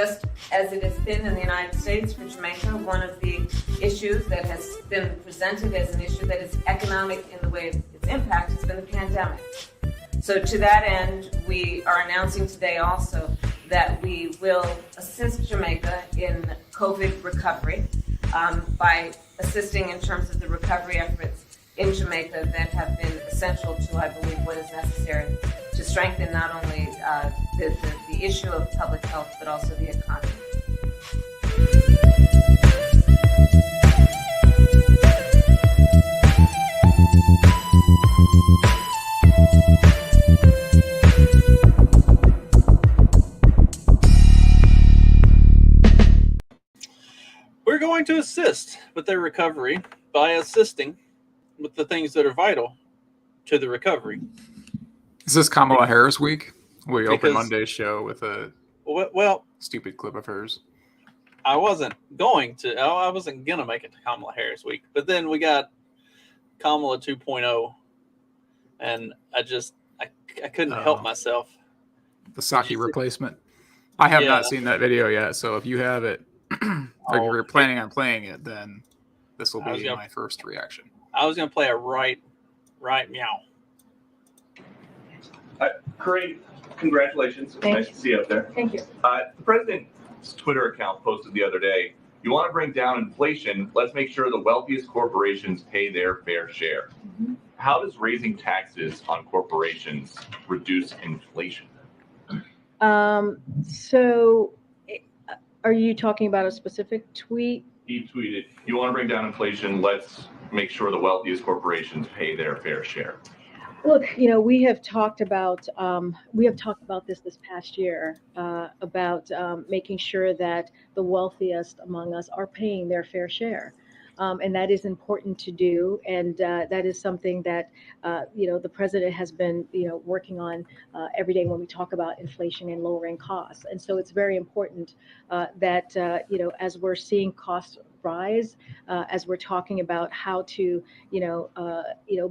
just as it has been in the United States for Jamaica, one of the issues that has been presented as an issue that is economic in the way its impact has been the pandemic. So to that end, we are announcing today also that we will assist Jamaica in COVID recovery by assisting in terms of the recovery efforts in Jamaica that have been essential to, I believe, what is necessary to strengthen not only the issue of public health, but also the economy. We're going to assist with their recovery by assisting with the things that are vital to the recovery. Is this Kamala Harris week? We open Monday's show with a stupid clip of hers. I wasn't going to make it to Kamala Harris week, but then we got Kamala 2.0, and I couldn't help myself. The Psaki replacement. I have not seen that video yet, so if you have it, or you're planning on playing it, then this will be my first reaction. I was going to play a right meow. Great. Congratulations. Nice to see you up there. Thank you. The president's Twitter account posted the other day, you want to bring down inflation, let's make sure the wealthiest corporations pay their fair share. Mm-hmm. How does raising taxes on corporations reduce inflation? So are you talking about a specific tweet? He tweeted, you want to bring down inflation, let's make sure the wealthiest corporations pay their fair share. Look, we have talked about this past year about making sure that the wealthiest among us are paying their fair share. And that is important to do. And that is something that, the president has been, working on every day when we talk about inflation and lowering costs. And so it's very important that, as we're seeing costs rise, as we're talking about how to,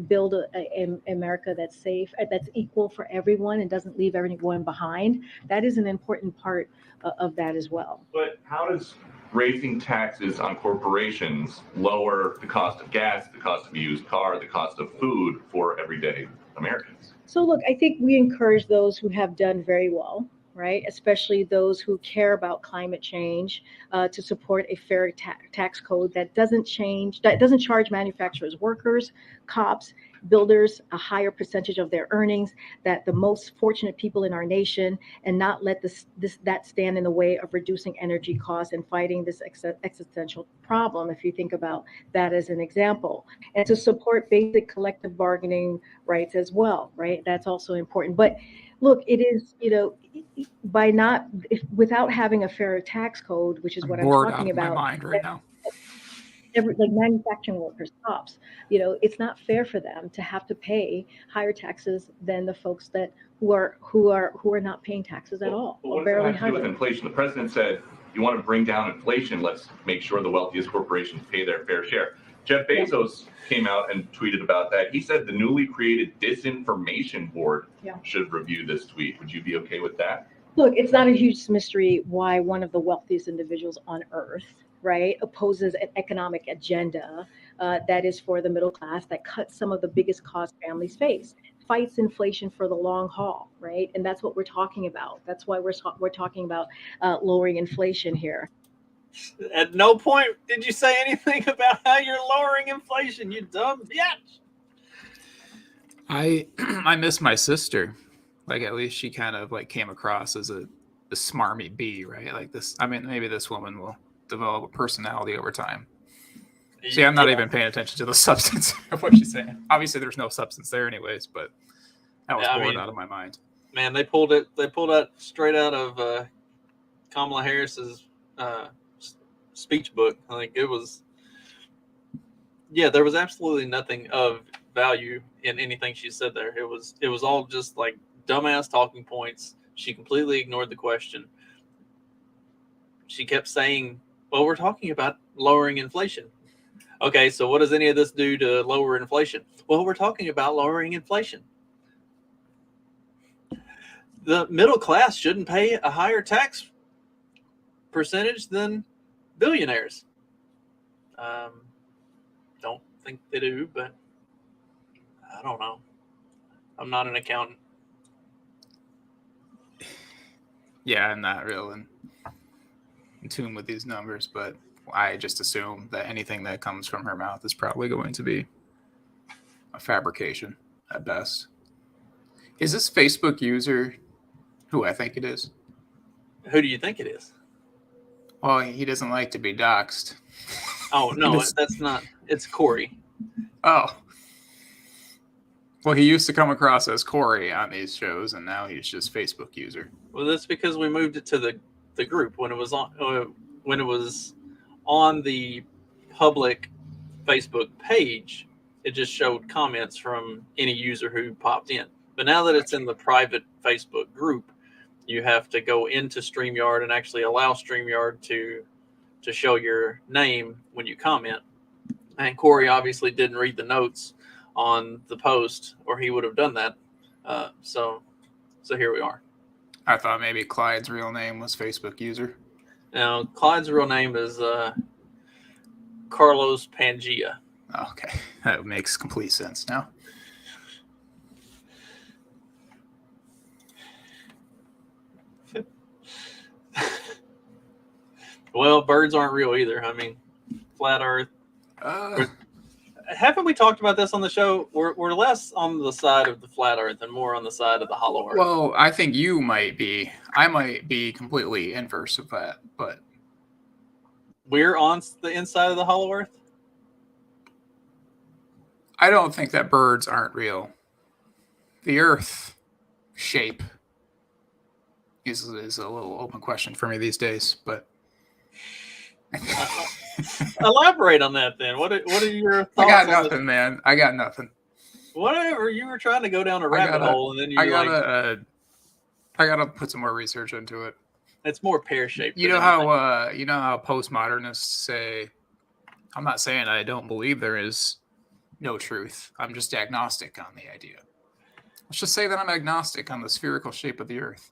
build an America that's safe, that's equal for everyone and doesn't leave everyone behind. That is an important part of that as well. But how does raising taxes on corporations lower the cost of gas, the cost of a used car, the cost of food for everyday Americans? So look, I think we encourage those who have done very well, right? Especially those who care about climate change, to support a fair tax code that doesn't charge manufacturers, workers, cops, builders a higher percentage of their earnings, that the most fortunate people in our nation, and not let that stand in the way of reducing energy costs and fighting this existential problem, if you think about that as an example. And to support basic collective bargaining rights as well, right? That's also important. But look, it is, without having a fair tax code, which is what I'm talking about. My mind right now. Like manufacturing workers, cops, it's not fair for them to have to pay higher taxes than the folks who are not paying taxes at all. Well, what does that have to do with inflation? The president said, you want to bring down inflation, let's make sure the wealthiest corporations pay their fair share. Jeff Bezos came out and tweeted about that. He said the newly created disinformation board should review this tweet. Would you be okay with that? Look, it's not a huge mystery why one of the wealthiest individuals on earth, right, opposes an economic agenda that is for the middle class, that cuts some of the biggest costs families face, fights inflation for the long haul, right? And that's what we're talking about. That's why we're talking about lowering inflation here. At no point did you say anything about how you're lowering inflation, you dumb bitch. I miss my sister. Like, at least she kind of came across as a smarmy bee, right? Like this. I mean, maybe this woman will develop a personality over time. See, I'm not even paying attention to the substance of what she's saying. Obviously, there's no substance there, anyways. But that was born out of my mind. Man, they pulled it straight out of Kamala Harris's speech book. I think it was. Yeah, there was absolutely nothing of value in anything she said there. It was all just like dumbass talking points. She completely ignored the question. She kept saying, well, we're talking about lowering inflation. Okay, so what does any of this do to lower inflation? Well, we're talking about lowering inflation. The middle class shouldn't pay a higher tax percentage than billionaires. Don't think they do, but I don't know. I'm not an accountant. Yeah, I'm not real in tune with these numbers, but I just assume that anything that comes from her mouth is probably going to be a fabrication at best. Is this Facebook user who I think it is? Who do you think it is? Well, he doesn't like to be doxxed. Oh, no, This- that's not. It's Corey. Oh. Well, he used to come across as Corey on these shows, and now he's just Facebook user. Well, that's because we moved it to the group when it was on the public Facebook page. It just showed comments from any user who popped in. But now that it's in the private Facebook group, you have to go into StreamYard and actually allow StreamYard to show your name when you comment. And Corey obviously didn't read the notes on the post, or he would have done that. So here we are. I thought maybe Clyde's real name was Facebook user. Now, Clyde's real name is Carlos Pangea. Okay, that makes complete sense now. Well, birds aren't real either. I mean, flat Earth. Haven't we talked about this on the show? We're less on the side of the flat Earth and more on the side of the hollow Earth. Well, I think you might be. I might be completely inverse of that, but We're on the inside of the hollow Earth? I don't think that birds aren't real. The Earth shape is a little open question for me these days, but Elaborate on that then. What are your thoughts? I got on nothing, man. I got nothing. Whatever, you were trying to go down a rabbit hole, and then I gotta put some more research into it. it's more pear-shaped. You than know anything. how postmodernists say, I'm not saying I don't believe there is no truth. I'm just agnostic on the idea. Let's just say that I'm agnostic on the spherical shape of the Earth.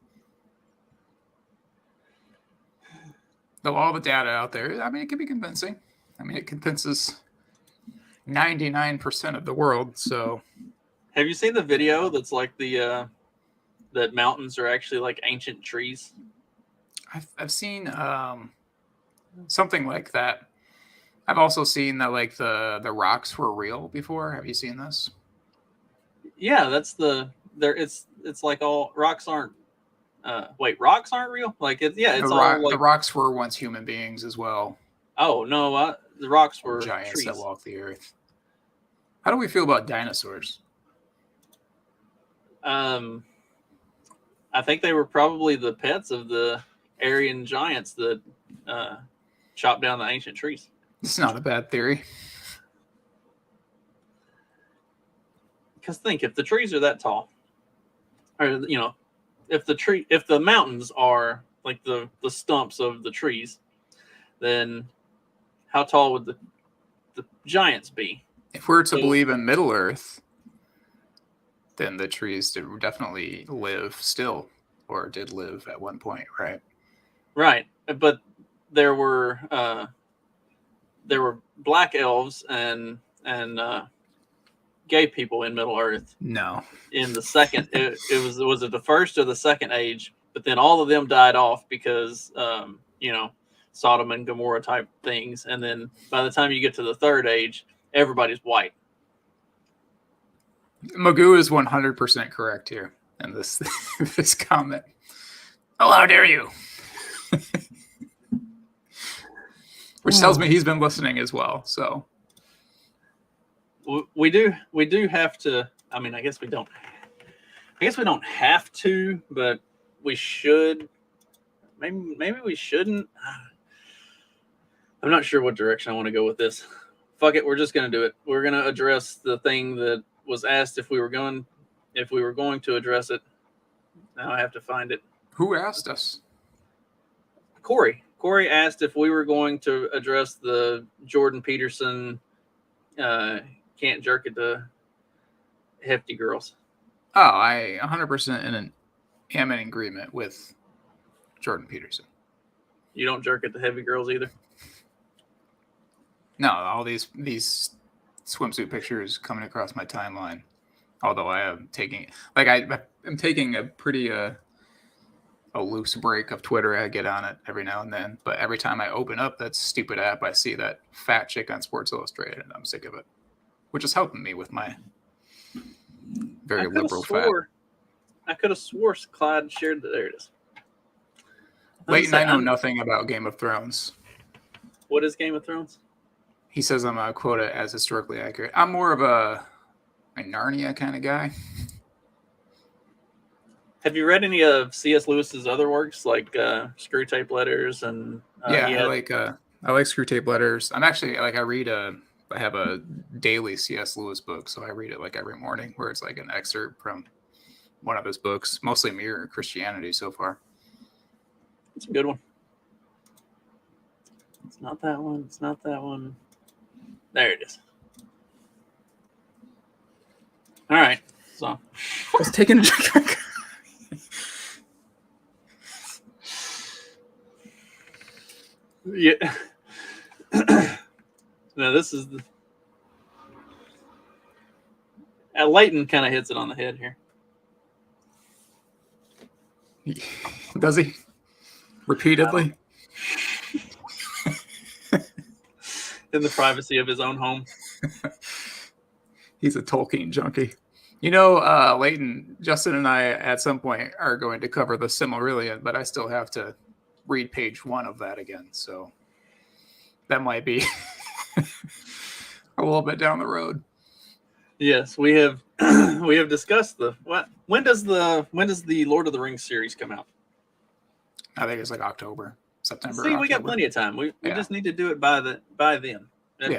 Though all the data out there, I mean, it can be convincing. I mean, it convinces 99% of the world. So, Have you seen the video that's like the that mountains are actually like ancient trees? I've seen something like that. I've also seen that like the rocks were real before. Have you seen this? Yeah, that's it's like all rocks aren't. Rocks aren't real. Like it's all like The rocks were once human beings as well. oh no, the rocks were Giants trees. that walk the earth. How do we feel about dinosaurs? I think they were probably the pets of the Aryan giants that chopped down the ancient trees. It's not a bad theory. Because think, if the trees are that tall, or if the mountains are like the stumps of the trees, then how tall would the giants be? If we're to believe in Middle Earth, then the trees did definitely live still, or did live at one point, right? Right, but there were black elves and gay people in Middle Earth No. in the second. Was it the first or the second age? But then all of them died off because Sodom and Gomorrah type things, and then by the time you get to the third age, everybody's white. Magoo is 100% correct here in this this comment. Oh, how dare you! Which tells me he's been listening as well. So We do have to. I mean, I guess we don't have to, but we should. Maybe we shouldn't. I'm not sure what direction I want to go with this. Fuck it, we're just gonna do it. We're gonna address the thing that was asked if we were going to address it. Now I have to find it. who asked us? Corey asked if we were going to address the Jordan Peterson can't jerk it to hefty girls. Oh, I 100% am in agreement with Jordan Peterson. You don't jerk at the heavy girls either. No, all these swimsuit pictures coming across my timeline. Although I am taking I'm taking a pretty a loose break of Twitter. I get on it every now and then, but every time I open up that stupid app, I see that fat chick on Sports Illustrated, and I'm sick of it. Which is helping me with my very liberal fat. I could have swore Clyde shared that. There it is. Leighton, I know nothing about Game of Thrones. What is Game of Thrones? He says I'm a quote it as historically accurate. I'm more of a Narnia kind of guy. Have you read any of C.S. Lewis's other works, like Screw Tape Letters and I like Screw Tape Letters. I'm actually I have a daily C.S. Lewis book, so I read it like every morning, where it's like an excerpt from one of his books, mostly Mere Christianity so far. It's a good one. It's not that one. It's not that one. There it is. All right. So I was taking a drink. Yeah. Now this is the Leighton kind of hits it on the head here. Does he? Repeatedly? In the privacy of his own home. He's a Tolkien junkie. You know, Leighton, Justin and I at some point are going to cover the Silmarillion, but I still have to read page 1 of that again. So that might be a little bit down the road. Yes, we have we have discussed when does the Lord of the Rings series come out? I think it's like September. See, we got plenty of time. We just need to do it by then. And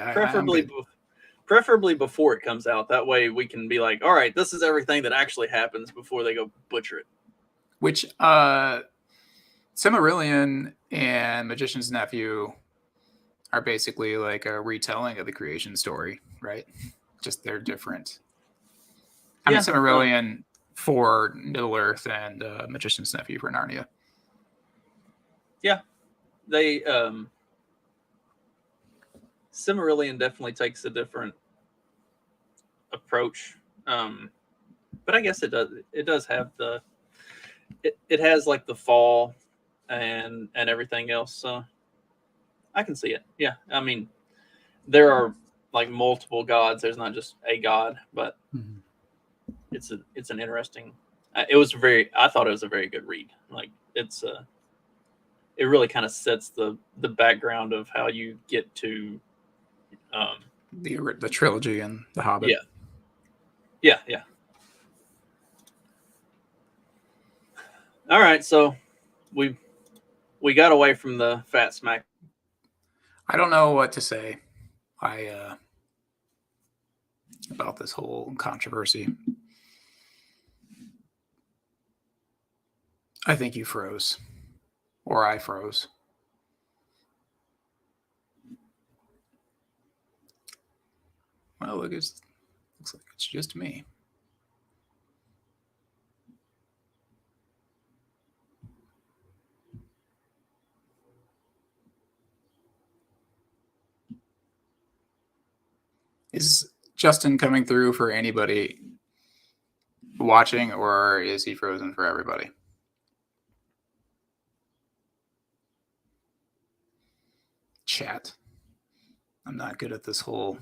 preferably before it comes out. That way we can be like, all right, this is everything that actually happens before they go butcher it. Which Silmarillion and Magician's Nephew are basically like a retelling of the creation story, right? Just they're different. I mean, Silmarillion for Middle Earth and Magician's Nephew for Narnia. Yeah, they Silmarillion definitely takes a different approach, but I guess it does have it has like the fall and everything else, so I can see it. Yeah, I mean, there are like multiple gods. There's not just a god, but it's an interesting. I thought it was a very good read. Like it really kind of sets the background of how you get to the trilogy and the Hobbit. Yeah. All right, so we got away from the fat smack. I don't know what to say. About this whole controversy. I think you froze. Or I froze. Well, looks like it's just me. Is Justin coming through for anybody watching, or is he frozen for everybody? Chat. I'm not good at this whole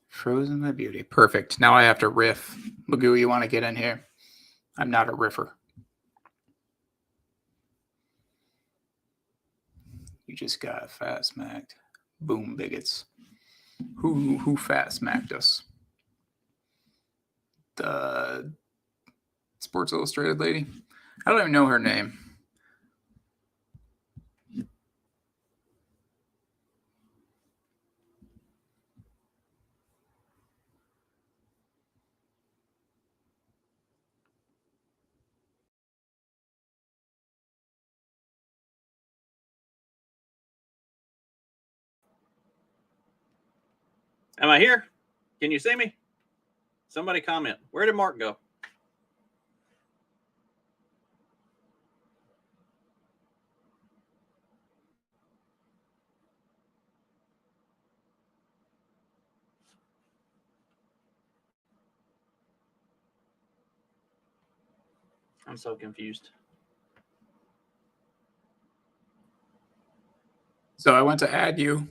frozen my beauty. Perfect. Now I have to riff. Magoo, you want to get in here? I'm not a riffer. You just got fat smacked. Boom, bigots. Who fat smacked us? The Sports Illustrated lady? I don't even know her name. Am I here? Can you see me? Somebody comment. Where did Mark go? I'm so confused. So I went to add you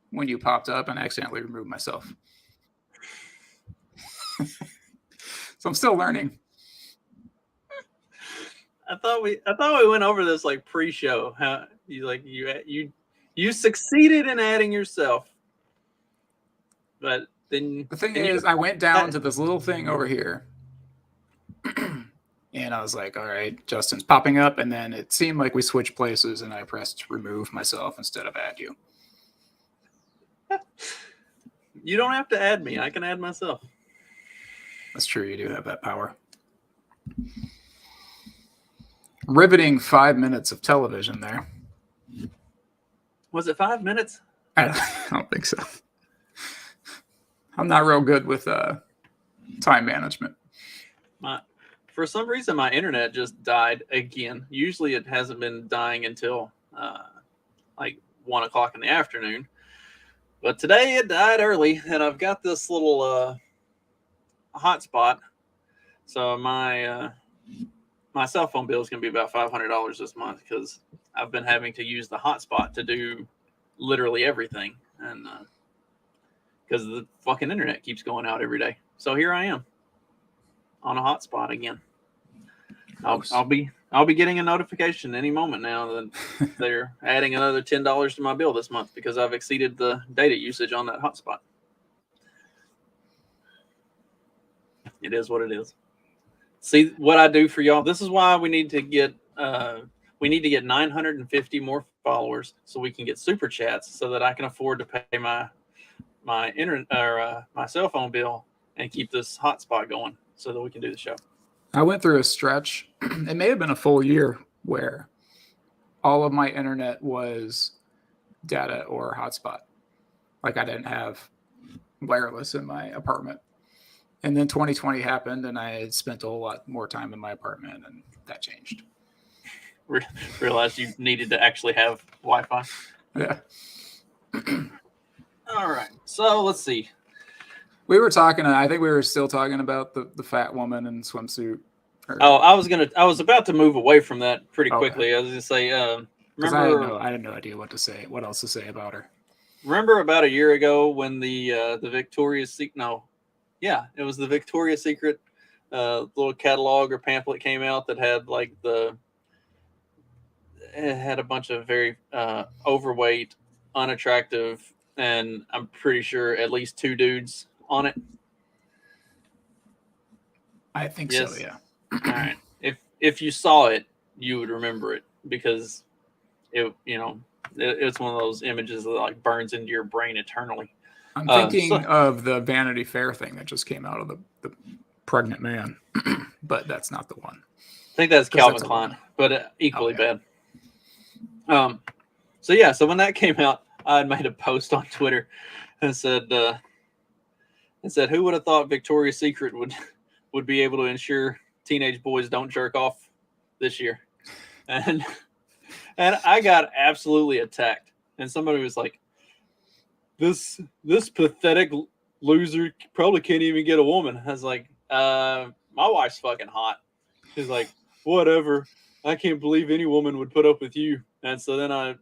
when you popped up and accidentally removed myself. So I'm still learning. I thought we went over this like pre-show. How you succeeded in adding yourself, but then The thing then is, I went down to this little thing over here, and I was like, "All right, Justin's popping up," and then it seemed like we switched places, and I pressed remove myself instead of add you. you don't have to add me. I can add myself. That's true. You do have that power. Riveting 5 minutes of television there. Was it 5 minutes? I don't think so. I'm not real good with time management. For some reason, my internet just died again. Usually, it hasn't been dying until like 1 o'clock in the afternoon. But today it died early, and I've got this little hotspot. So my cell phone bill is going to be about $500 this month because I've been having to use the hotspot to do literally everything, and because the fucking internet keeps going out every day. So here I am on a hotspot again. I'll be getting a notification any moment now that they're adding another $10 to my bill this month because I've exceeded the data usage on that hotspot. It is what it is. See what I do for y'all. This is why we need to get 950 more followers so we can get super chats so that I can afford to pay my internet or my cell phone bill and keep this hotspot going so that we can do the show. I went through a stretch, it may have been a full year, where all of my internet was data or hotspot. Like I didn't have wireless in my apartment. And then 2020 happened, and I had spent a whole lot more time in my apartment, and that changed. Realized you needed to actually have Wi-Fi. Yeah. All right. So let's see. We were talking, I think we were still talking about the fat woman in swimsuit. Oh, I was about to move away from that pretty quickly. Okay. I was going to say, remember, I had no idea what else to say about her. Remember about a year ago when the Victoria's Secret, it was the Victoria's Secret little catalog or pamphlet came out that had like it had a bunch of very overweight, unattractive, and I'm pretty sure at least 2 dudes on it. I think Yes. so, yeah. All right. If you saw it, you would remember it because it's one of those images that like burns into your brain eternally. I'm thinking of the Vanity Fair thing that just came out of the pregnant man, but that's not the one. I think that's Calvin Klein, but equally bad. So when that came out, I had made a post on Twitter and said, who would have thought Victoria's Secret would be able to ensure teenage boys don't jerk off this year? And I got absolutely attacked. And somebody was like, this pathetic loser probably can't even get a woman. I was like, my wife's fucking hot. She's like, whatever. I can't believe any woman would put up with you. And so then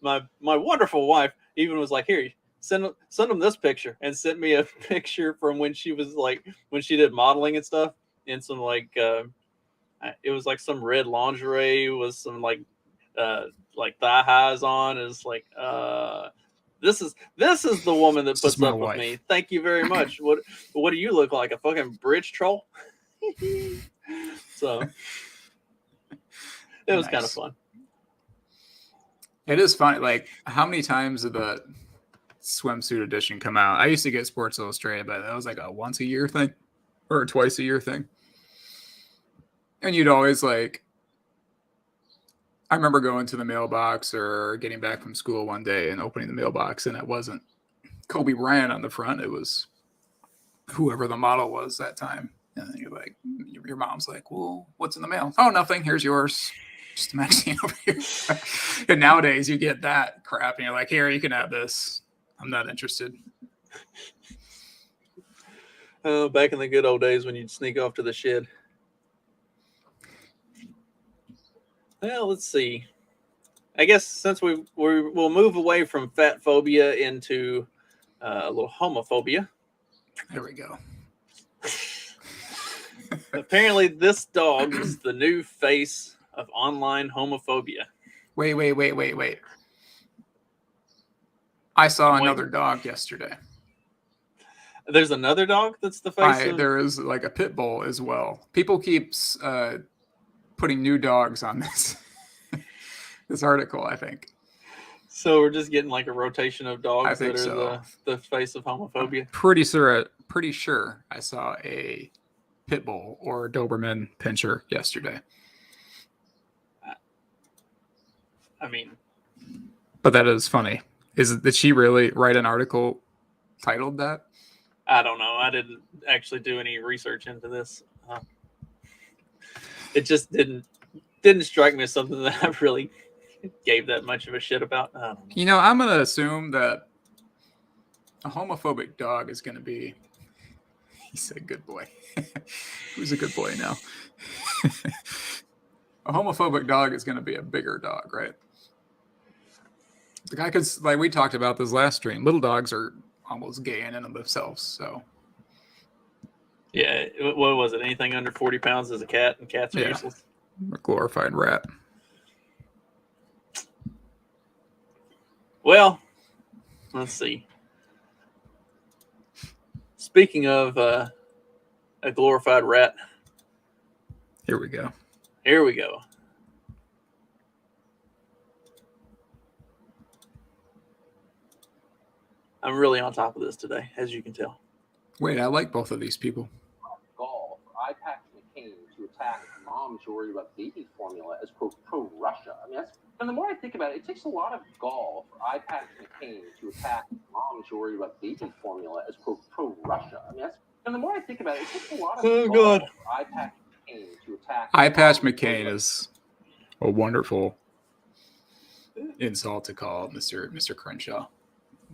my wonderful wife even was like, here, send them this picture, and sent me a picture from when she did modeling and stuff, and some it was like some red lingerie with some like thigh highs on. It's like this is the woman that puts up with me. Thank you very much. What do you look like, a fucking bridge troll? So it was kind of fun. It is funny. Like, how many times did the swimsuit edition come out? I used to get Sports Illustrated, but that was like a once a year thing or a twice a year thing. And you'd always I remember going to the mailbox or getting back from school one day and opening the mailbox, and it wasn't Kobe Bryant on the front. It was whoever the model was that time. And then you're like, your mom's like, well, what's in the mail? Oh, nothing. Here's yours. Just a magazine over here. And nowadays you get that crap and you're like, here, you can have this. I'm not interested. Oh, back in the good old days when you'd sneak off to the shed. Well, let's see. I guess since we'll move away from fat phobia into a little homophobia. There we go. Apparently, this dog is the new face of online homophobia. Wait. I saw another dog yesterday. There's another dog that's the face of... There is like a pit bull as well. People keep putting new dogs on this this article, I think. So we're just getting like a rotation of dogs I think that are so. the face of homophobia. I'm pretty sure I saw a pit bull or a Doberman pinscher yesterday. I mean, but that is funny. Did she really write an article titled that? I don't know. I didn't actually do any research into this. It just didn't strike me as something that I really gave that much of a shit about. I don't know. You know, I'm gonna assume that a homophobic dog is gonna be. He said, "Good boy." Who's a good boy now? A homophobic dog is gonna be a bigger dog, right? The guy could, like we talked about this last stream. Little dogs are almost gay in and of themselves. So. Yeah, what was it? Anything under 40 pounds is a cat, and cats are useless. A glorified rat. Well, let's see. Speaking of a glorified rat. Here we go. I'm really on top of this today, as you can tell. Wait, I like both of these people. Gall for Eyepatch McCain to attack moms who worry about baby formula as quote pro-Russia. I mean, and the more I think about it, it takes a lot of gall for Eyepatch McCain to attack moms who worry about baby formula as quote pro-Russia. I mean, and the more I think about it, it takes a lot of gall for Eyepatch McCain to attack. Eyepatch McCain is a wonderful insult to call Mr. Crenshaw.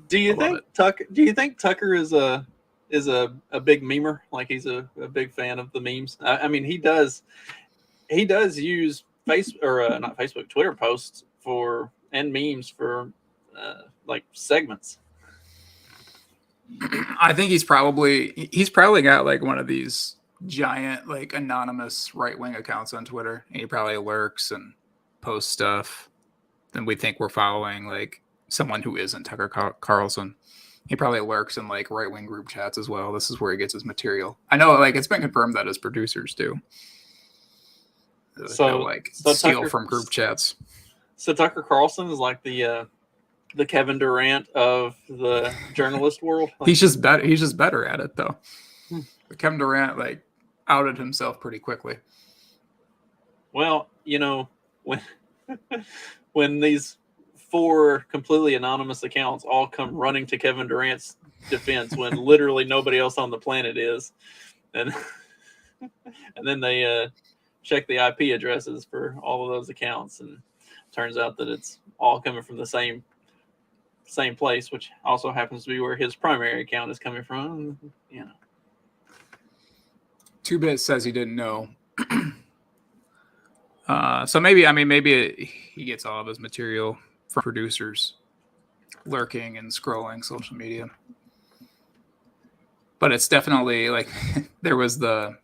Do you think Tucker is a big memer? Like he's a big fan of the memes? I mean, he does use not Facebook, Twitter posts and memes for like segments. I think he's probably got like one of these giant like anonymous right-wing accounts on Twitter. And he probably lurks and posts stuff. Then we think we're following like someone who isn't Tucker Carlson. He probably lurks in like right-wing group chats as well. This is where he gets his material. I know, like it's been confirmed that his producers do. So steal from group chats. So Tucker Carlson is like the Kevin Durant of the journalist world. He's just better at it though. Kevin Durant like outed himself pretty quickly. Well, you know, when these 4 completely anonymous accounts all come running to Kevin Durant's defense when literally nobody else on the planet is, and then they check the IP addresses for all of those accounts, and turns out that it's all coming from the same place, which also happens to be where his primary account is coming from. You know, 2-Bit says he didn't know. So maybe he gets all of his material from producers lurking and scrolling social media. But it's definitely like there was the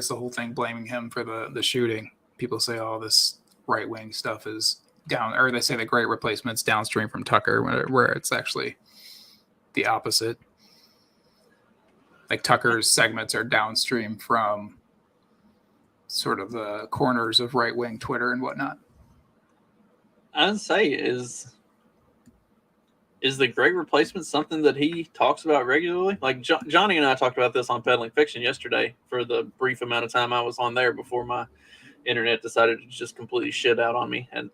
whole thing blaming him for the shooting. People say all this right-wing stuff is down, or they say the Great Replacement's downstream from Tucker, where it's actually the opposite. Like Tucker's segments are downstream from sort of the corners of right-wing Twitter and whatnot. I'd say is the Great Replacement something that he talks about regularly? Like Johnny and I talked about this on Peddling Fiction yesterday for the brief amount of time I was on there before my internet decided to just completely shit out on me. And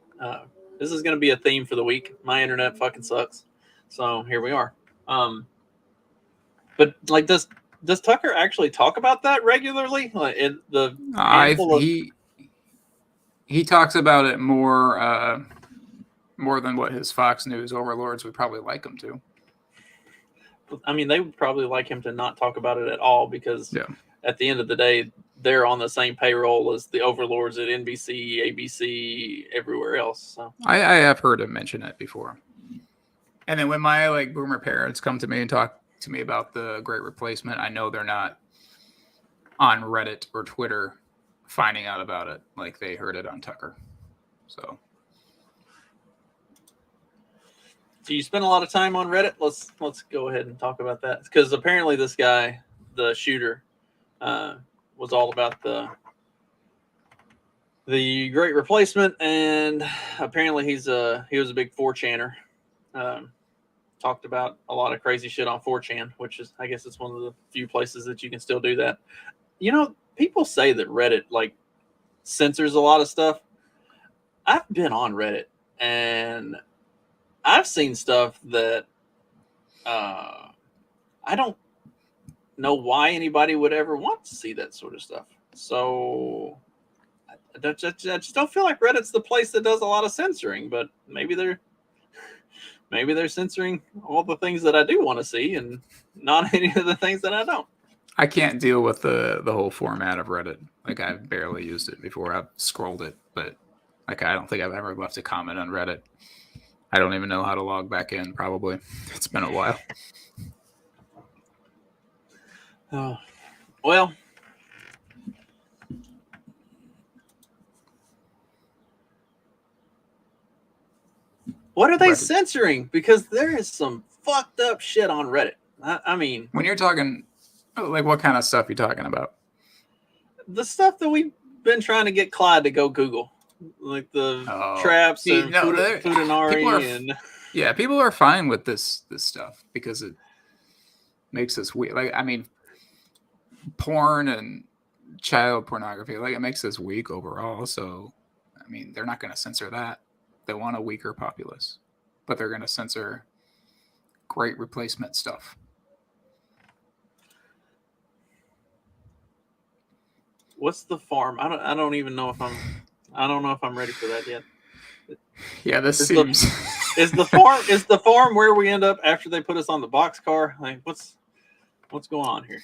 this is going to be a theme for the week. My internet fucking sucks. So here we are. But like, does Tucker actually talk about that regularly? Like he talks about it more than what his Fox News overlords would probably like him to. I mean, they would probably like him to not talk about it at all because at the end of the day, they're on the same payroll as the overlords at NBC, ABC, everywhere else. So I have heard him mention it before. And then when my like boomer parents come to me and talk to me about the Great Replacement, I know they're not on Reddit or Twitter finding out about it like they heard it on Tucker. So do you spend a lot of time on Reddit? Let's go ahead and talk about that because apparently this guy, the shooter, was all about the Great Replacement, and apparently he was a big 4channer. Talked about a lot of crazy shit on 4chan, which is, I guess, it's one of the few places that you can still do that. You know, people say that Reddit like censors a lot of stuff. I've been on Reddit and I've seen stuff that I don't know why anybody would ever want to see that sort of stuff. So I just don't feel like Reddit's the place that does a lot of censoring, but maybe they're censoring all the things that I do want to see and not any of the things that I don't. I can't deal with the whole format of Reddit. Like I've barely used it before. I've scrolled it, but like I don't think I've ever left a comment on Reddit. I don't even know how to log back in, probably. It's been a while. Oh, well, what are they censoring? Because there is some fucked up shit on Reddit. I mean, when you're talking, like, what kind of stuff are you talking about? The stuff that we've been trying to get Clyde to go Google, like the traps and Fudanari and yeah, people are fine with this stuff because it makes us weak. Like, I mean, porn and child pornography, like, it makes us weak overall. So, I mean, they're not going to censor that. They want a weaker populace, but they're going to censor Great Replacement stuff. What's the farm? I don't even know if I'm ready for that yet. Yeah, this seems is the farm where we end up after they put us on the boxcar? Like, what's going on here?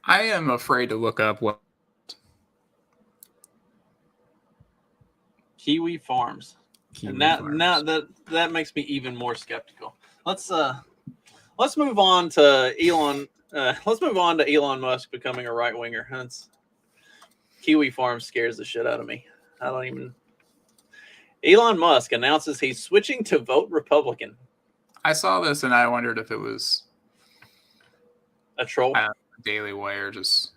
I am afraid to look up what Kiwi Farms. And now that makes me even more skeptical. Let's move on to Elon. Let's move on to Elon Musk becoming a right winger. Kiwi Farms scares the shit out of me. Elon Musk announces he's switching to vote Republican. I saw this and I wondered if it was a troll, Daily Wire, just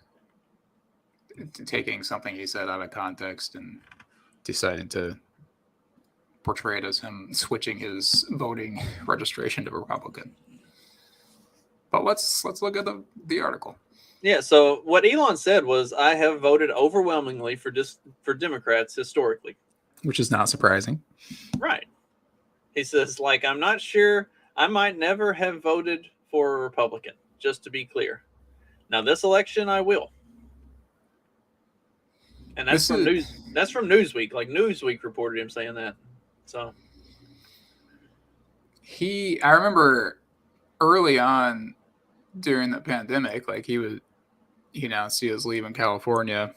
taking something he said out of context and deciding to portray it as him switching his voting registration to Republican. But let's look at the article. Yeah, so what Elon said was, I have voted overwhelmingly for Democrats historically. Which is not surprising. Right. He says, like, I'm not sure, I might never have voted for a Republican, just to be clear. Now, this election, I will. And that's from Newsweek. Like, Newsweek reported him saying that. So I remember early on during the pandemic, like he announced he was leaving California,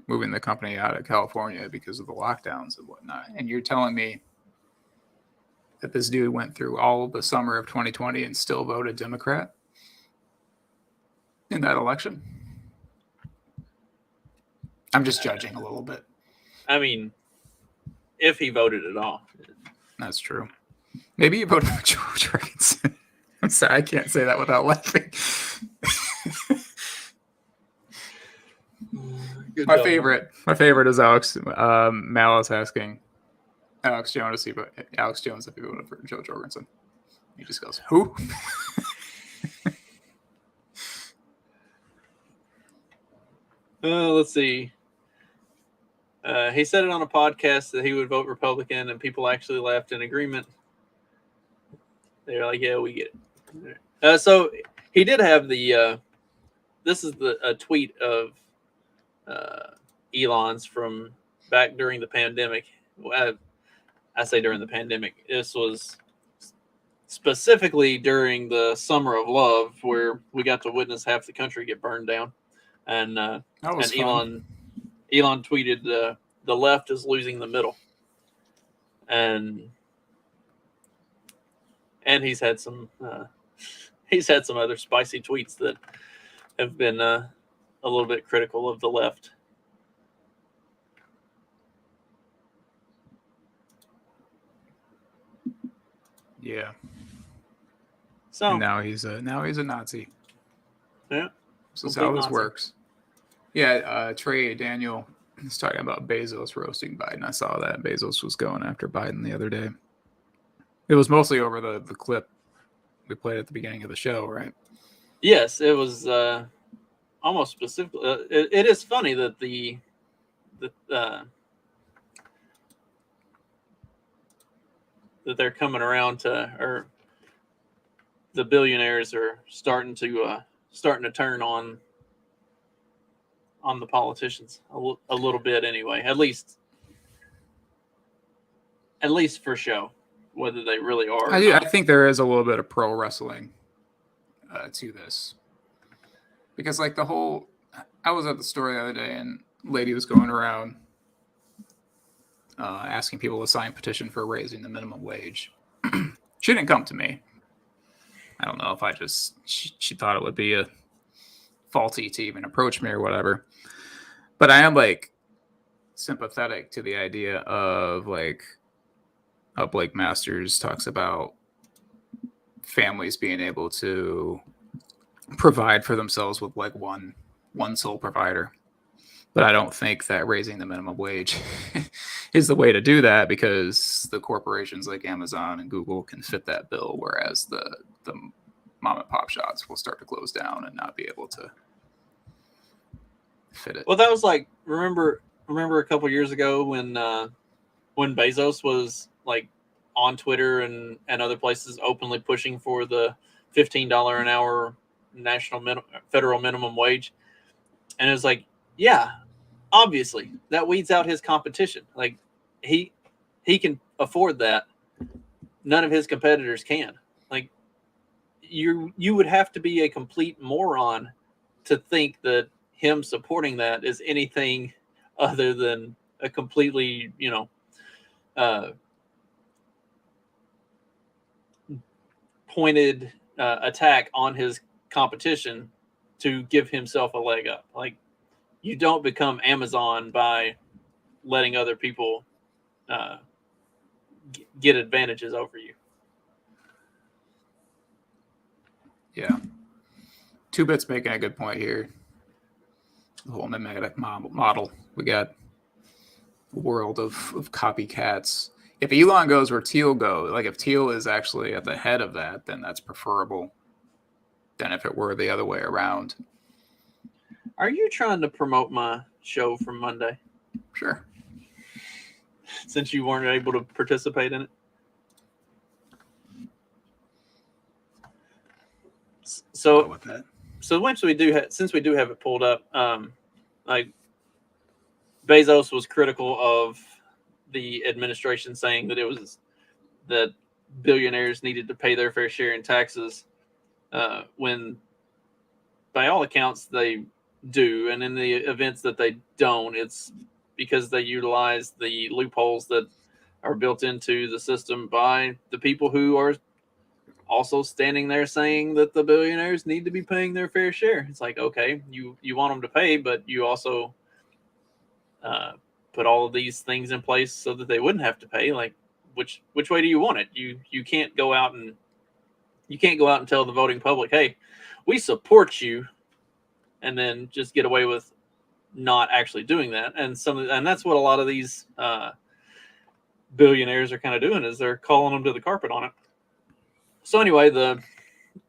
moving the company out of California because of the lockdowns and whatnot. And you're telling me that this dude went through all of the summer of 2020 and still voted Democrat in that election? I'm just judging a little bit. I mean, if he voted at all. That's true. Maybe you voted for George Ferguson. I'm sorry, I can't say that without laughing. My favorite is Alex Malice asking Alex Jones if he voted for Joe Jorgensen. He just goes, who? Let's see. He said it on a podcast that he would vote Republican, and people actually laughed in agreement. They're like, yeah, we get it. So he did have this is a tweet of Elon's from back during the pandemic. I say during the pandemic. This was specifically during the Summer of Love, where we got to witness half the country get burned down, and That was and fun. Elon tweeted, "The left is losing the middle," and he's had some other spicy tweets that have been a little bit critical of the left. Yeah. So And now he's a Nazi. yeah, This is complete how this Nazi. works. Yeah, Trey Daniel is talking about Bezos roasting Biden. I saw that Bezos was going after Biden the other day. It was mostly over the clip we played at the beginning of the show, right? Yes, it was almost specific. It is funny that that they're coming around to, or the billionaires are starting to turn on the politicians a little bit anyway. At least for show, whether they really are. Or I not. think there is a little bit of pro wrestling to this, because like I was at the store the other day and a lady was going around asking people to sign a petition for raising the minimum wage. She didn't come to me. I don't know if she thought it would be a faulty to even approach me or whatever. But I am like sympathetic to the idea of like how Blake Masters talks about families being able to provide for themselves with like one sole provider. But I don't think that raising the minimum wage is the way to do that, because the corporations like Amazon and Google can fit that bill, whereas the mom and pop shops will start to close down and not be able to fit it. Well, that was like, remember a couple years ago when Bezos was like on Twitter and other places openly pushing for the $15 an hour federal minimum wage, and it was like, yeah, obviously that weeds out his competition. Like he can afford that. None of his competitors can. Like you would have to be a complete moron to think that him supporting that is anything other than a completely, pointed attack on his competition to give himself a leg up. Like, you don't become Amazon by letting other people get advantages over you. Yeah. 2Bit's making a good point here. The whole mimetic model. We got a world of copycats. If Elon goes where Teal goes, like if Teal is actually at the head of that, then that's preferable than if it were the other way around. Are you trying to promote my show from Monday? Sure. Since you weren't able to participate in it? So, with that. So once since we do have it pulled up, like Bezos was critical of the administration, saying that billionaires needed to pay their fair share in taxes, when by all accounts they do, and in the events that they don't, it's because they utilize the loopholes that are built into the system by the people who are also standing there saying that the billionaires need to be paying their fair share. It's like, okay, you want them to pay, but you also put all of these things in place so that they wouldn't have to pay. Like, which way do you want it? You can't go out and tell the voting public, hey, we support you, and then just get away with not actually doing that. And that's what a lot of these billionaires are kind of doing, is they're calling them to the carpet on it. So anyway, the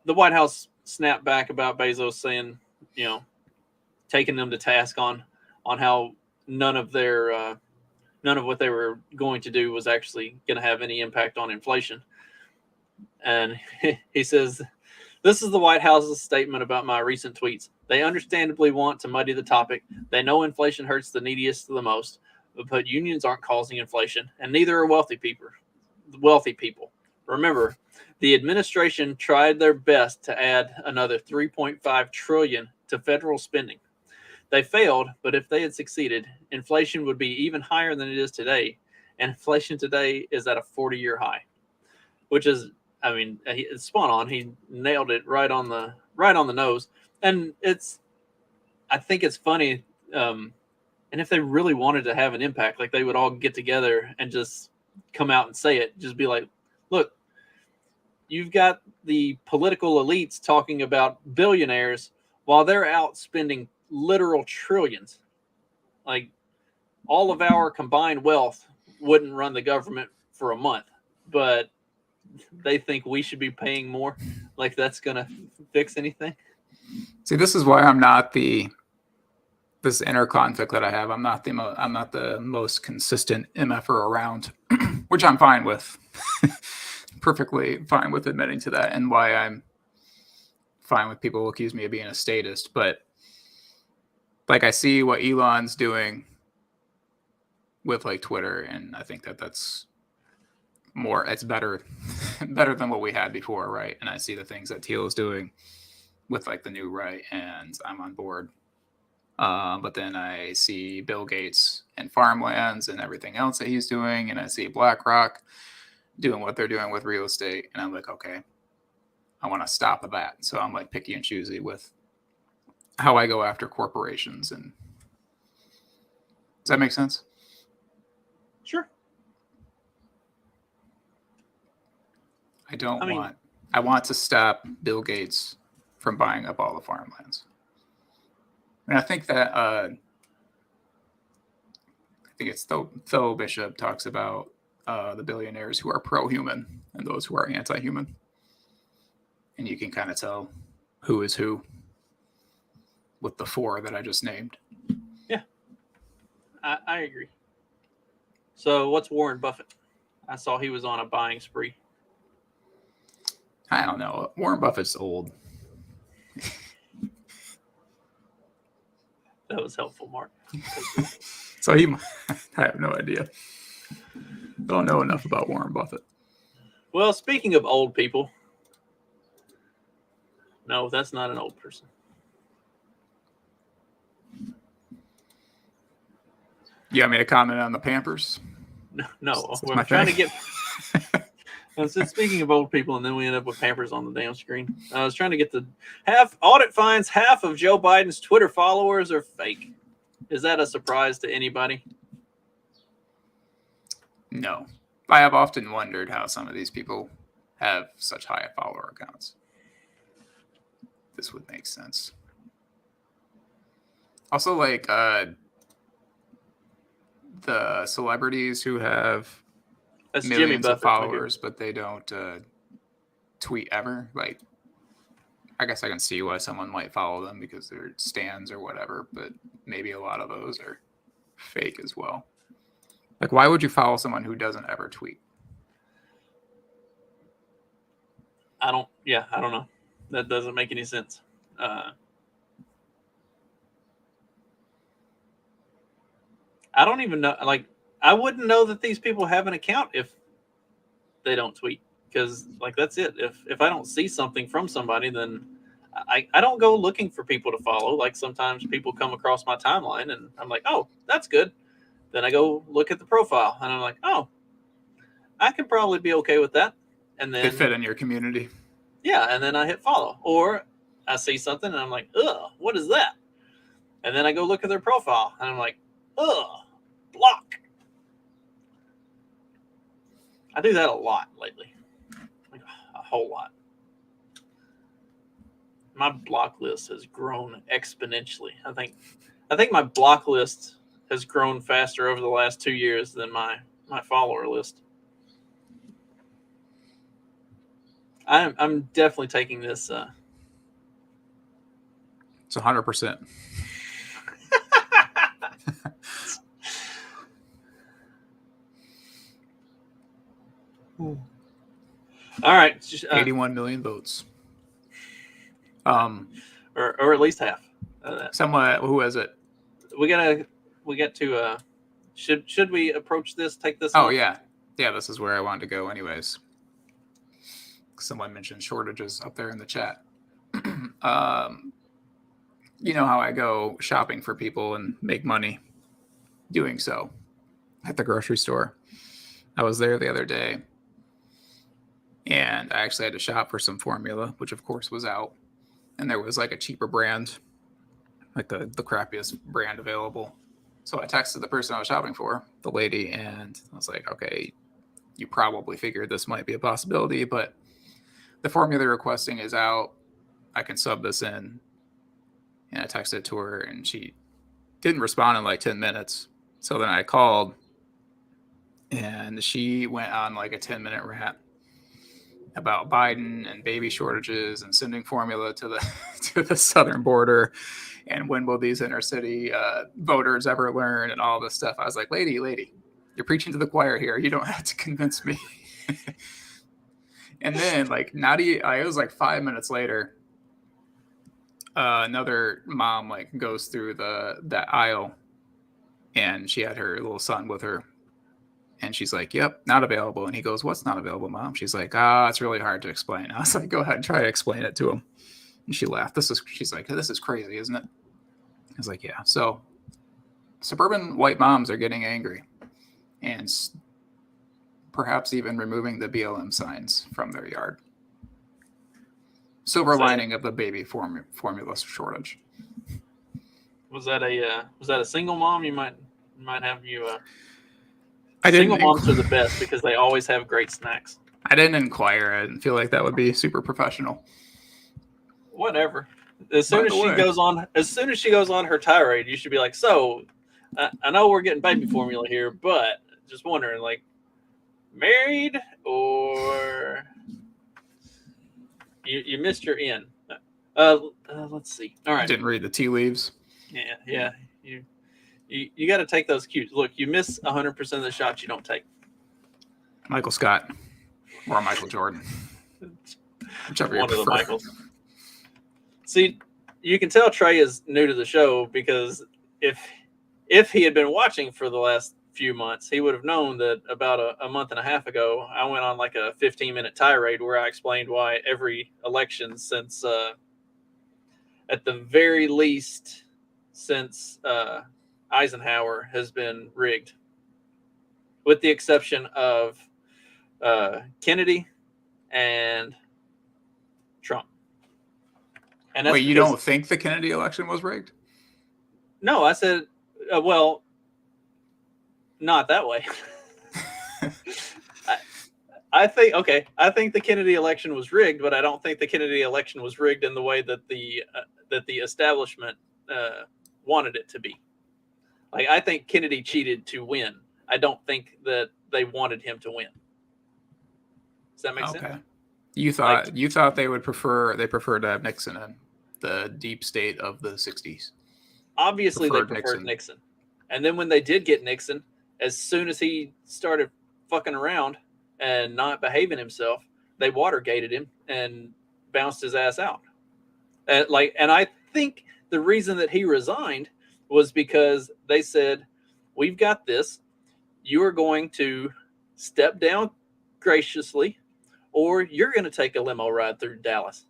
White House snapped back about Bezos saying, taking them to task on how none of what they were going to do was actually going to have any impact on inflation. And he says, "This is the White House's statement about my recent tweets. They understandably want to muddy the topic. They know inflation hurts the neediest the most, but unions aren't causing inflation, and neither are wealthy people. remember, the administration tried their best to add another 3.5 trillion to federal spending. They failed, but if they had succeeded, inflation would be even higher than it is today. And inflation today is at a 40-year high, which is, I mean, it's spot on. He nailed it right on the nose. And I think it's funny. And if they really wanted to have an impact, like they would all get together and just come out and say it, just be like, look, you've got the political elites talking about billionaires while they're out spending literal trillions. Like, all of our combined wealth wouldn't run the government for a month, but they think we should be paying more. Like that's going to fix anything. See, this is why I'm not this inner conflict that I have. I'm not the most consistent MFer around, which I'm fine with. Perfectly fine with admitting to that, and why I'm fine with people who accuse me of being a statist. But like, I see what Elon's doing with like Twitter, and I think that's more, it's better than what we had before, right? And I see the things that Thiel is doing with like the new right, and I'm on board. But then I see Bill Gates and farmlands and everything else that he's doing, and I see BlackRock doing what they're doing with real estate, and I'm like, okay, I want to stop that. So I'm like picky and choosy with how I go after corporations. And does that make sense? Sure. I want to stop Bill Gates from buying up all the farmlands. And I think that I think it's Tho Bishop talks about the billionaires who are pro-human and those who are anti-human. And you can kind of tell who is who with the four that I just named. Yeah, I agree. So what's Warren Buffett? I saw he was on a buying spree. I don't know. Warren Buffett's old. That was helpful, Mark. So I have no idea. Don't know enough about Warren Buffett. Well, speaking of old people, no, that's not an old person. You want me to comment on the Pampers? No, my we're trying to thing. get. So speaking of old people, and then we end up with Pampers on the damn screen. I was trying to get audit finds half of Joe Biden's Twitter followers are fake. Is that a surprise to anybody? No. I have often wondered how some of these people have such high follower accounts. This would make sense. Also, like the celebrities who have That's Jimmy millions of Buffett right here. followers, but they don't tweet ever. Like, I guess I can see why someone might follow them because they're stans or whatever, but maybe a lot of those are fake as well. Like, why would you follow someone who doesn't ever tweet? I don't know. That doesn't make any sense. I don't even know. Like, I wouldn't know that these people have an account if they don't tweet, because like that's it. If I don't see something from somebody, then I don't go looking for people to follow. Like sometimes people come across my timeline and I'm like, oh, that's good. Then I go look at the profile and I'm like, oh, I could probably be okay with that. And then They fit in your community. yeah, and then I hit follow. Or I see something and I'm like, ugh, what is that? And then I go look at their profile and I'm like, ugh, block. I do that a lot lately. Like a whole lot. My block list has grown exponentially. I think my block list has grown faster over the last 2 years than my follower list. I'm definitely taking this. It's 100%. All right, 81 million votes. or at least half. Somewhat. Who has it? We get to. Should we approach this? Take this? Oh one? yeah. This is where I wanted to go, anyways. someone mentioned shortages up there in the chat. You know how I go shopping for people and make money doing so at the grocery store. I was there the other day, and I actually had to shop for some formula, which of course was out. And there was like a cheaper brand, like the crappiest brand available. So I texted the person I was shopping for, the lady, and I was like, okay, you probably figured this might be a possibility, but the formula they're requesting is out. I can sub this in. And I texted it to her, and she didn't respond in like 10 minutes. So then I called, and she went on like a 10-minute rant about Biden and baby shortages and sending formula to the to the southern border, and when will these inner city voters ever learn, and all this stuff. I was like, lady, you're preaching to the choir here. You don't have to convince me. And then like it was like 5 minutes later, another mom like goes through that aisle, and she had her little son with her, and she's like, yep, not available. And he goes, what's not available, Mom? She's like, it's really hard to explain. I was like, go ahead and try to explain it to him. And she laughed. She's like, this is crazy, isn't it? I was like, yeah. So suburban white moms are getting angry, and perhaps even removing the BLM signs from their yard. Silver lining of the baby formula shortage. Was that a single mom? You might have you. I didn't. Single moms are the best because they always have great snacks. I didn't inquire. I didn't feel like that would be super professional. Whatever. As soon as she goes on her tirade, you should be like, so I know we're getting baby formula here, but just wondering, like, married or you missed your in. Let's see. All right. Didn't read the tea leaves. Yeah. You got to take those cues. Look, you miss 100% of the shots you don't take. Michael Scott or Michael Jordan, whichever One you of the prefer. Michaels. See, you can tell Trey is new to the show because if he had been watching for the last few months, he would have known that about a month and a half ago, I went on like a 15-minute tirade where I explained why every election since, at the very least, since Eisenhower has been rigged, with the exception of Kennedy and Trump. And that's Wait, you don't think the Kennedy election was rigged? No, I said, well, not that way. I think the Kennedy election was rigged, but I don't think the Kennedy election was rigged in the way that the establishment wanted it to be. Like, I think Kennedy cheated to win. I don't think that they wanted him to win. Does that make sense? You thought they preferred to have Nixon in the deep state of the 60s. Obviously, they preferred Nixon. And then when they did get Nixon, as soon as he started fucking around and not behaving himself, they Watergated him and bounced his ass out. And I think the reason that he resigned was because they said, we've got this. You are going to step down graciously, or you're going to take a limo ride through Dallas.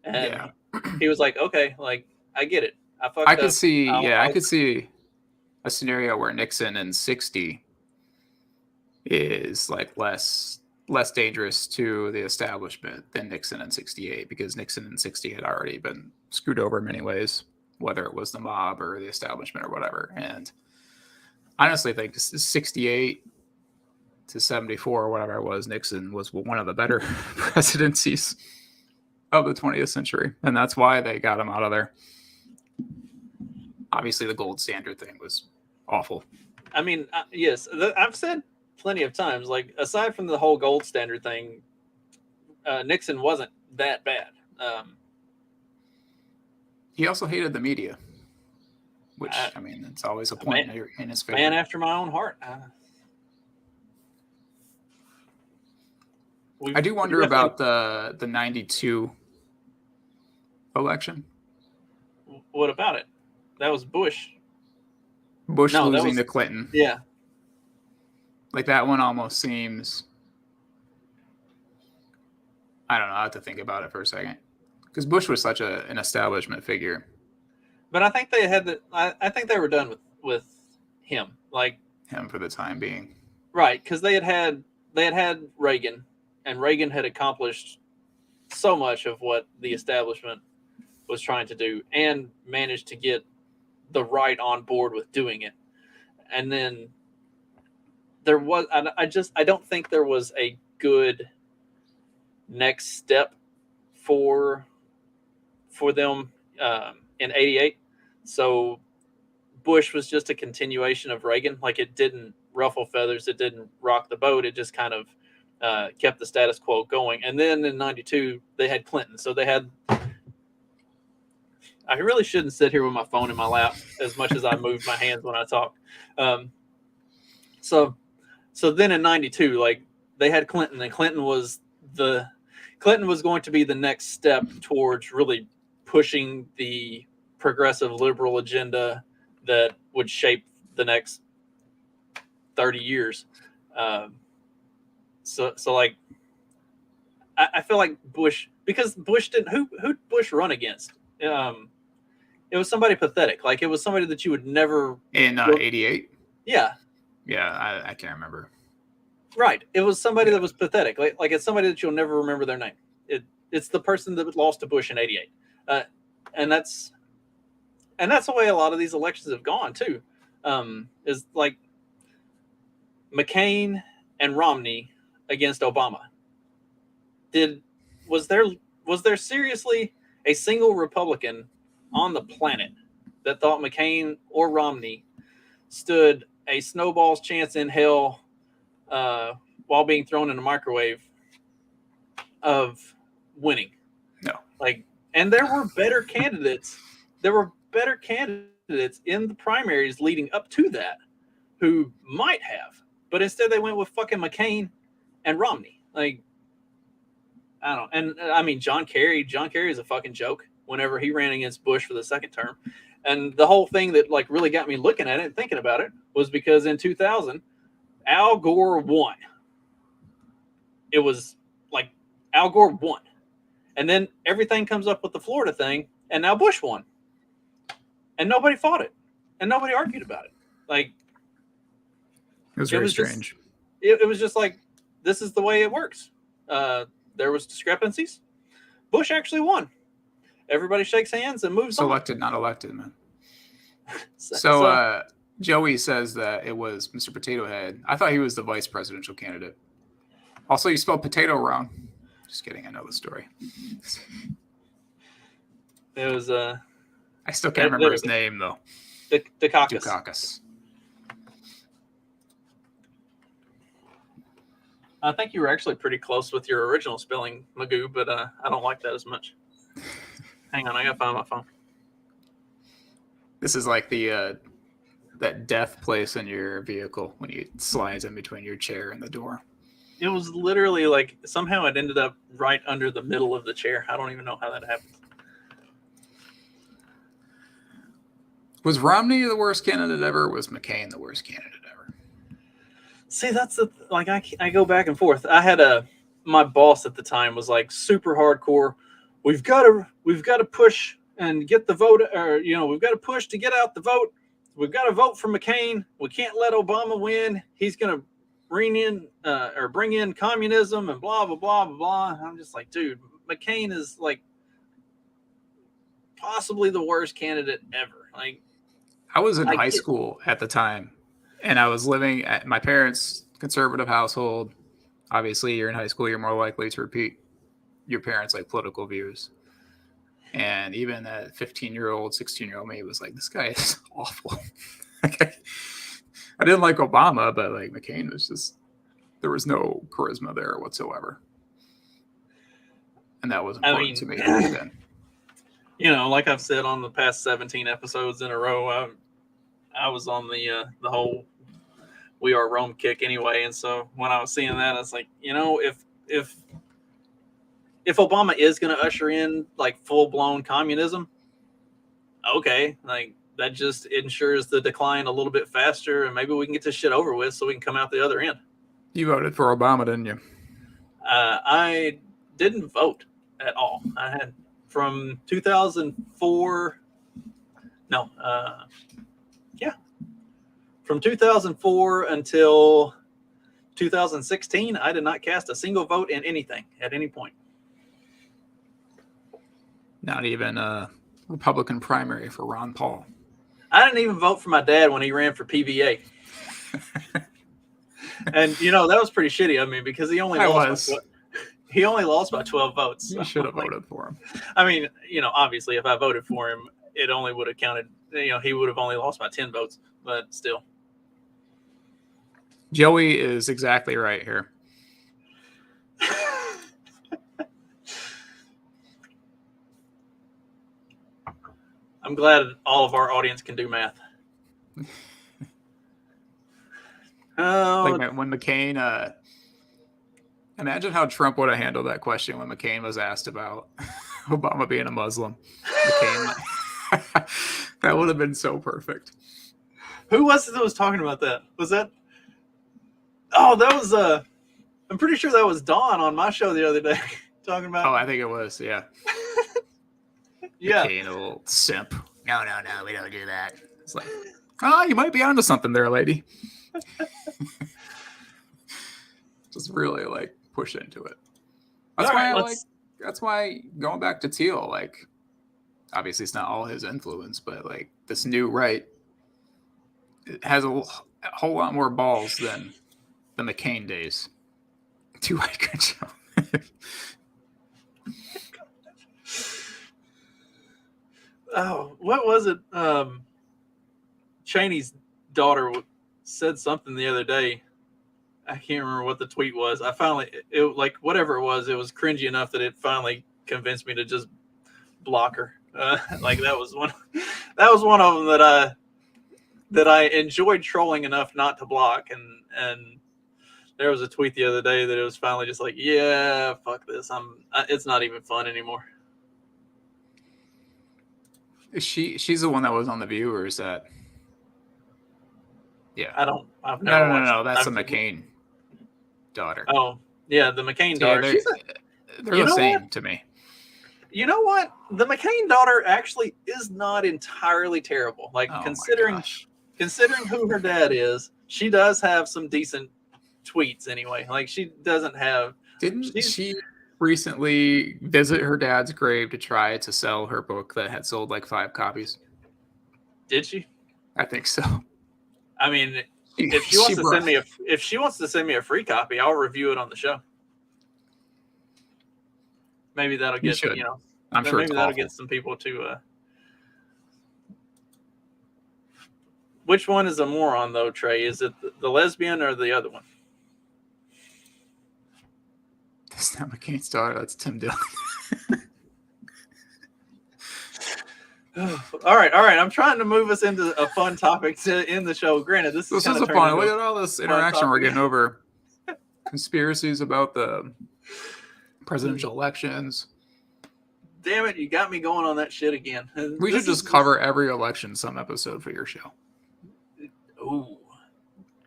And he was like, okay, like, I get it. I could see a scenario where Nixon in 60 is like less dangerous to the establishment than Nixon in 68, because Nixon in 60 had already been screwed over in many ways, whether it was the mob or the establishment or whatever. And I honestly think 68 to 74 or whatever it was, Nixon was one of the better presidencies of the 20th century. And that's why they got him out of there. Obviously, the gold standard thing was awful. I mean, yes, I've said plenty of times, like, aside from the whole gold standard thing, Nixon wasn't that bad. He also hated the media, which, I mean, it's always a point in his favor. Man after my own heart. I do wonder about the 92 election. What about it? That was Bush. Losing to Clinton. Yeah. Like, that one almost seems I don't know. I have to think about it for a second. Because Bush was such an establishment figure. But I think they had I think they were done with him, like Him for the time being. right, because they had Reagan, and Reagan had accomplished so much of what the establishment was trying to do, and managed to get the right on board with doing it. And then there was I don't think there was a good next step for them in '88. So Bush was just a continuation of Reagan. Like, it didn't ruffle feathers, it didn't rock the boat. It just kind of kept the status quo going. And then in '92 they had Clinton. So they had. I really shouldn't sit here with my phone in my lap as much as I move my hands when I talk. So then in '92, like, they had Clinton, and Clinton was going to be the next step towards really pushing the progressive liberal agenda that would shape the next 30 years. So like, I feel like Bush, because Bush didn't, who'd Bush run against? It was somebody pathetic. Like, it was somebody that you would never. In '88? Yeah. Yeah, I can't remember. Right. It was somebody that was pathetic. Like it's somebody that you'll never remember their name. It's the person that lost to Bush in '88. And that's the way a lot of these elections have gone too. Is like McCain and Romney against Obama. Was there seriously a single Republican on the planet that thought McCain or Romney stood a snowball's chance in hell while being thrown in a microwave of winning? No. Like, and there were better candidates. There were better candidates in the primaries leading up to that who might have, but instead they went with fucking McCain and Romney. Like, I don't know. And I mean, John Kerry is a fucking joke whenever he ran against Bush for the second term. And the whole thing that like really got me looking at it and thinking about it was because in 2000, Al Gore won. It was like Al Gore won. And then everything comes up with the Florida thing, and now Bush won. And nobody fought it. And nobody argued about it. Like, It was very strange. It was just like, this is the way it works. There was discrepancies. Bush actually won. Everybody shakes hands and moves on. Selected, not elected, man. So Joey says that it was Mr. Potato Head. I thought he was the vice presidential candidate. Also, you spelled potato wrong. Just kidding. I know the story. It was I still can't remember his name though. Dukakis. Dukakis. I think you were actually pretty close with your original spelling, Magoo, but I don't like that as much. Hang on, I gotta find my phone. This is like the that death place in your vehicle when it slides in between your chair and the door. It was literally like somehow it ended up right under the middle of the chair. I don't even know how that happened. Was Romney the worst candidate ever? Or was McCain the worst candidate ever? See, that's the like I go back and forth. I had my boss at the time was like super hardcore. We've got to push and get the vote, or we've got to push to get out the vote. We've got to vote for McCain. We can't let Obama win. He's going to bring in communism and blah blah blah blah blah. I'm just like, dude, McCain is like possibly the worst candidate ever. Like, I was in high school at the time, and I was living at my parents' conservative household. Obviously, you're in high school, you're more likely to repeat your parents' like political views. And even that 15-year-old, 16-year-old me was like, this guy is awful. I didn't like Obama, but like McCain was just, there was no charisma there whatsoever. And that was important to me then. Like I've said on the past 17 episodes in a row, I was on the whole "We Are Rome" kick anyway, and so when I was seeing that, I was like, if Obama is going to usher in like full blown communism, okay, like that just ensures the decline a little bit faster, and maybe we can get this shit over with so we can come out the other end. You voted for Obama, didn't you? I didn't vote at all. I had from 2004. No, from 2004 until 2016, I did not cast a single vote in anything at any point. Not even a Republican primary for Ron Paul. I didn't even vote for my dad when he ran for PVA. And you know that was pretty shitty of me because he only lost by 12 votes. You should have voted for him. I mean, you know, obviously, if I voted for him, it only would have counted. You know, he would have only lost by 10 votes, but still. Joey is exactly right here. I'm glad all of our audience can do math. Like when McCain, imagine how Trump would have handled that question when McCain was asked about Obama being a Muslim. McCain, that would have been so perfect. Who was it that was talking about that? Was that? Oh, that was I'm pretty sure that was Dawn on my show the other day talking about. Oh, I think it was. Yeah. Yeah. McCain, a little simp. No, we don't do that. It's like, you might be onto something there, lady. Just really like push into it. That's why going back to Teal, like obviously it's not all his influence, but like this new right, it has a whole lot more balls than the McCain days. Too white good show. Oh, what was it? Cheney's daughter said something the other day. I can't remember what the tweet was. I finally, like whatever it was cringy enough that it finally convinced me to just block her. Like that was one of them that I enjoyed trolling enough not to block. And there was a tweet the other day that it was finally just like, yeah, fuck this. It's not even fun anymore. She's the one that was on The View, or is that? Yeah. I've never watched. No. That's the McCain daughter. Oh, yeah, the McCain daughter. Yeah, they're the same to me. You know what? The McCain daughter actually is not entirely terrible. Like considering who her dad is, she does have some decent tweets anyway. Like she doesn't have. Didn't she recently visit her dad's grave to try to sell her book that had sold like 5 copies? Did she? I think so. I mean, if she wants to send me a free copy, I'll review it on the show. Maybe that'll get I'm sure maybe that'll get some people to. Which one is a moron though, Trey? Is it the lesbian or the other one? That's not McCain's daughter. That's Tim Dillon. All right. I'm trying to move us into a fun topic to end the show. Granted, this is a fun. Look at all this interaction we're getting over conspiracies about the presidential elections. Damn it, you got me going on that shit again. We should just cover every election some episode for your show. Ooh,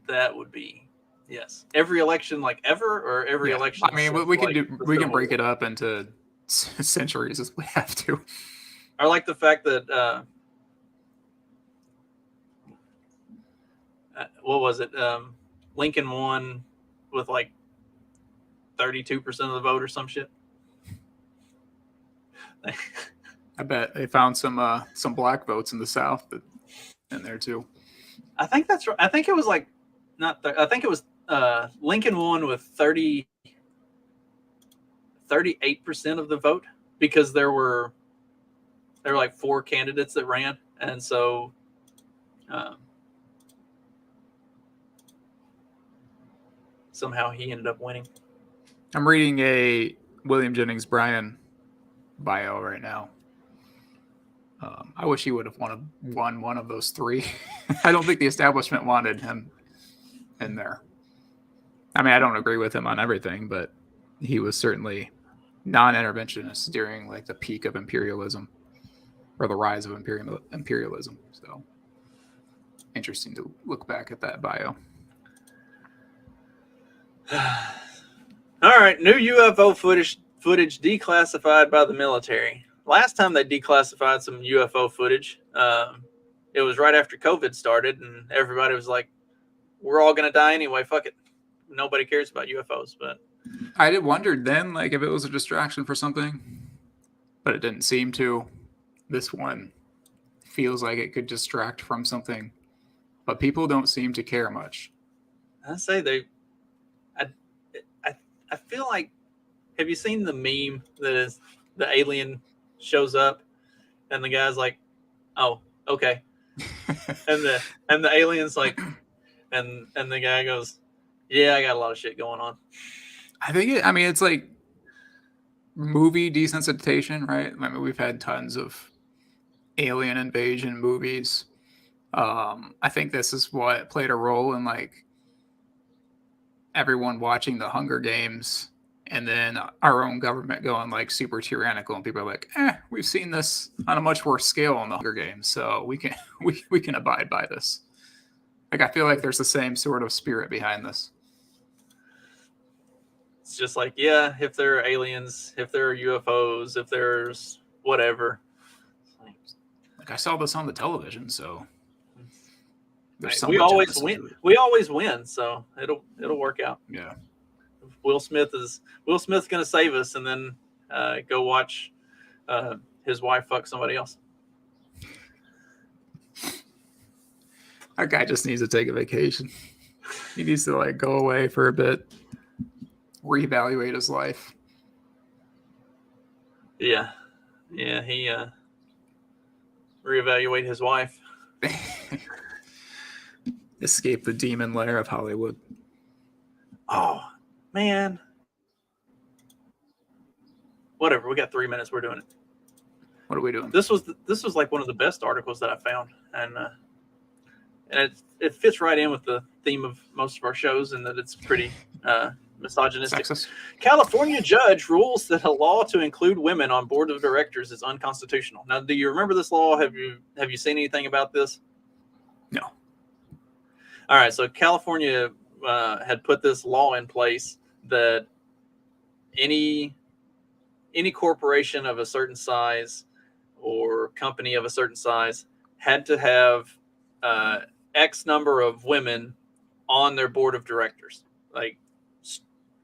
that would be yes. Every election, like ever, or every election. I mean, we can break it up into centuries as we have to. I like the fact that what was it? Lincoln won with like 32% of the vote or some shit. I bet they found some black votes in the South in there too. I think that's right. I think it was like I think it was Lincoln won with 38% of the vote because there were like 4 candidates that ran, and so somehow he ended up winning. I'm reading a William Jennings Bryan bio right now. I wish he would have won one of those 3. I don't think the establishment wanted him in there. I mean, I don't agree with him on everything, but he was certainly non-interventionist during like the peak of imperialism or the rise of imperialism. So interesting to look back at that bio. All right, new UFO footage declassified by the military. Last time they declassified some UFO footage, it was right after COVID started, and everybody was like, we're all going to die anyway. Fuck it. Nobody cares about UFOs. But I did wondered then, like, if it was a distraction for something, but it didn't seem to. This one feels like it could distract from something, but people don't seem to care much. I say I feel like, have you seen the meme that is the alien shows up and the guy's like, oh, okay. and the alien's like, and the guy goes, yeah, I got a lot of shit going on. I think it's like movie desensitization, right? I mean, we've had tons of alien invasion movies. I think this is what played a role in like everyone watching the Hunger Games, and then our own government going like super tyrannical, and people are like, we've seen this on a much worse scale on the Hunger Games, so we can abide by this. Like, I feel like there's the same sort of spirit behind this. It's just like, yeah, if there are aliens, if there are UFOs, if there's whatever. Like, I saw this on the television, so we always win. We always win, so it'll work out. Yeah. Will Smith's going to save us, and then go watch his wife fuck somebody else. That guy just needs to take a vacation. He needs to like go away for a bit, reevaluate his life. Yeah, he reevaluate his wife. Escape the demon lair of Hollywood. Oh man, whatever. We got 3 minutes. We're doing it. What are we doing? This was like one of the best articles that I found, and it fits right in with the theme of most of our shows, and that it's pretty misogynistic. Sexist. California judge rules that a law to include women on board of directors is unconstitutional. Now, do you remember this law? Have you seen anything about this? No. All right, so California had put this law in place that any corporation of a certain size or company of a certain size had to have X number of women on their board of directors. Like,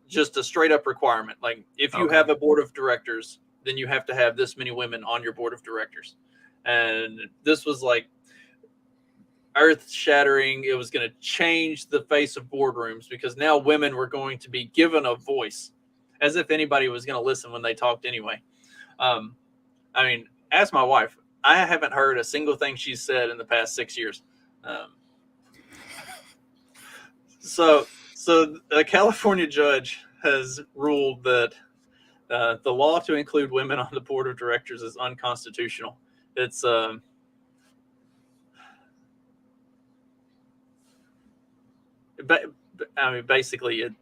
just a straight up requirement. Like, if you have a board of directors, then you have to have this many women on your board of directors. And this was like earth shattering. It was going to change the face of boardrooms, because now women were going to be given a voice, as if anybody was going to listen when they talked anyway. I mean, ask my wife. I haven't heard a single thing she's said in the past 6 years. So a California judge has ruled that the law to include women on the board of directors is unconstitutional. It's basically it.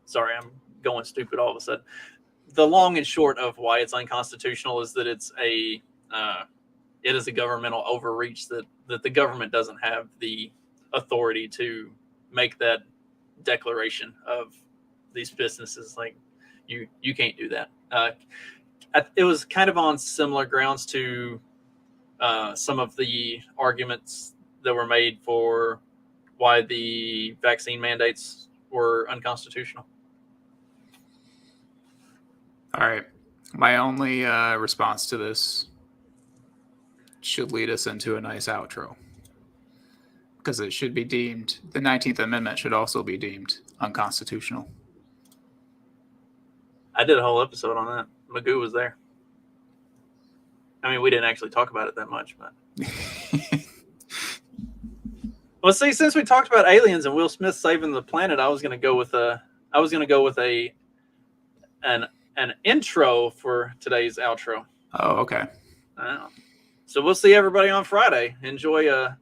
Sorry, I'm going stupid all of a sudden. The long and short of why it's unconstitutional is that it is a governmental overreach, that the government doesn't have the authority to make that declaration of these businesses. Like, you can't do that. It was kind of on similar grounds to some of the arguments that were made for why the vaccine mandates were unconstitutional. All right. My only response to this should lead us into a nice outro, because it should be deemed, the 19th Amendment should also be deemed unconstitutional. I did a whole episode on that. Magoo was there. I mean, we didn't actually talk about it that much, but well, see, since we talked about aliens and Will Smith saving the planet, I was going to go with an intro for today's outro. Oh, okay. So we'll see everybody on Friday. Enjoy a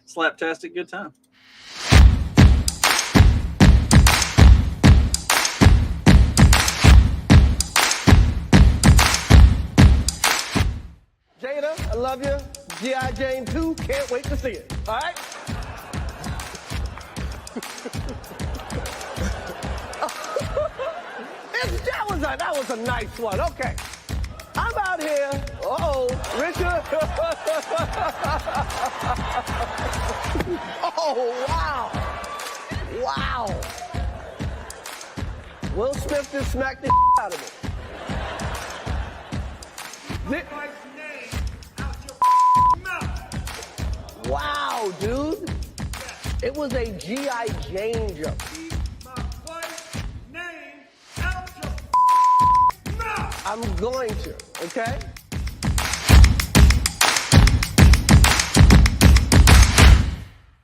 slaptastic good time. Jada, I love you. G.I. Jane 2, can't wait to see it. All right? That was a nice one. Okay. I'm out here. Uh-oh, Richard. Oh, wow. Wow. Will Smith just smacked the out of me. Wow, dude. It was a G.I. Jane jump. I'm going to, okay?